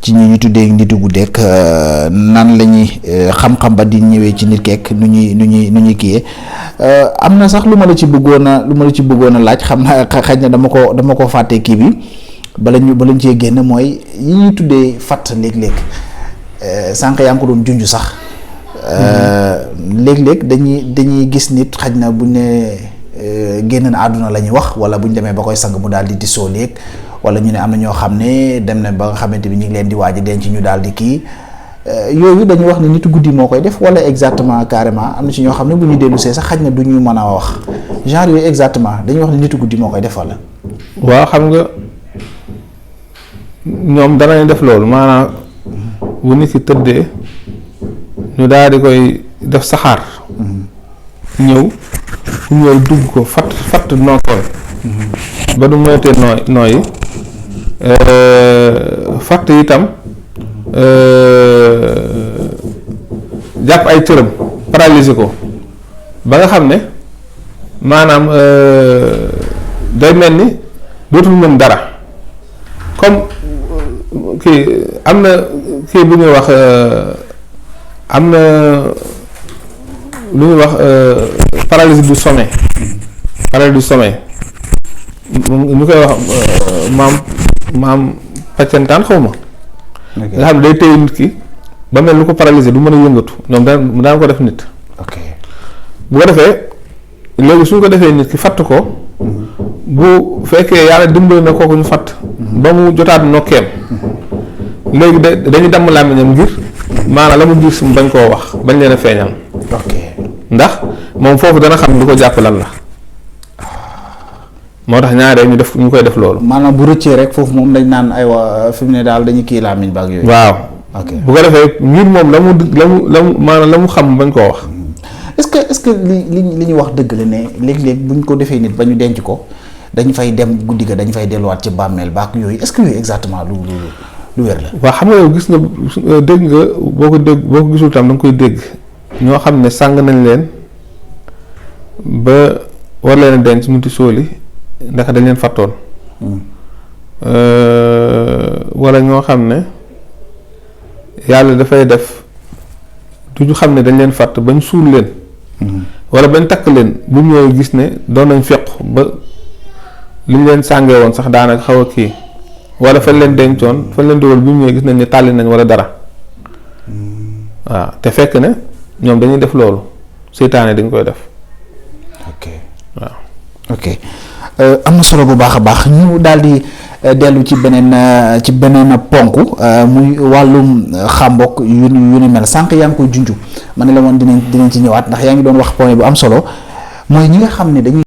ci ñi ñu tuddee nitu guddeeg nan la ñuy xam-xam ba di ñëwee ci nit keek nu ñuy kiyee am na sax lu ma la ci bëggoon a laaj xam naa xëy na dama ko fàtte kii bi balañ cee génn mooy yi ñuy tuddee fatt léeg-léeg sànq yaa ngi ko doon junj sax léeg-léeg dañuy gis nit xaj na buñ ne génn na àdduna la ñuy wax wala buñ demee ba koy sang mu daal di disoo léeg wala ñu ne am na ñoo xam ne dem na ba nga xamante bi ñu ngi leen di waaj a denc ñu daal di kii yooyu dañuy wax ne nitu guddi moo koy def wala exactement carrément am na ci ñoo xam ne bu ñu dellu see sax xaj na du ñu mën a wax genre yooyu exactement dañuy wax ne nitu guddi moo koy def wala. waaw xam nga ñoom danañ def loolu maanaam bu nit ki tëddee ñu daal di koy def saxaar. ñëw dugg ko fatt nookoon ba du moytee nooyi fatt itam jàpp ay cëram paralyser ko ba nga xam ne maanaam day mel ni dootul mën dara comme kii am na kii bu ñuy wax am na lu ñuy wax paralysie du sommeil ñu koy wax maam paccantaan xaw ma nga xam ne day téye nit ki ba mel lu ko paralysé du mën a yëngatu ñoom daan ko def nit bu ko defee léegi suñ ko defee nit ki fatt ko bu fekkee yàlla dimbali na kooku ñu fatt ba mu jotaat nokkeem léegi dañuy damm làmmiñam ngir maanaam la mu gis mu bañ koo wax bañ leen a feeñal ndax moom foofu dana xam lu ko jàpp lan la moo tax ñaaree ñu koy def loolu. maanaam bu rëccee rek foofu moom dañ naan aywa fi mu ne daal dañuy kii làmmiñ ba ak yooyu. waaw. bu ko defee ngir moom la mu maanaam la mu xam bañ koo wax. est-ce que li ñuy wax dëgg la ne léeg-léeg buñ ko defee nit ba ñu denc ko dañ fay dem guddi ga dañ fay delluwaat ci bàmmeel ba ak yooyu est-ce que yooyu exactement lu wér la. waaw xam nga yow gis nga dégg nga boo ko gisul tam da nga koy dégg ñoo xam ne sàng nañ leen ba war leen a denc ñu ti sóoli ndax dañ leen fàttoon wala ñoo xam ne yàlla dafay def du ñu xam ne dañ leen fàtt bañ suul leen wala bañ takk leen bu ñëwee gis ne doon nañ feq ba liñ leen sàngee woon sax daanaka xaw a kii wala fañ leen dencoon fañ leen dugal bu ñëwee gis nañ ne tàlli nañ wala dara waaw te fekk ne ñoom dañuy def loolu seytaane dañ koy def waaw ok am na solo bu baax a baax ñu daal di dellu ci beneen ponk muy wàllum xàmbook yu ni mel sànq yaa ngi koy junj ma ne la woon dinañ ci ñëwaat ndax yaa ngi doon wax point bu am solo mooy ñi nga xam ne dañuy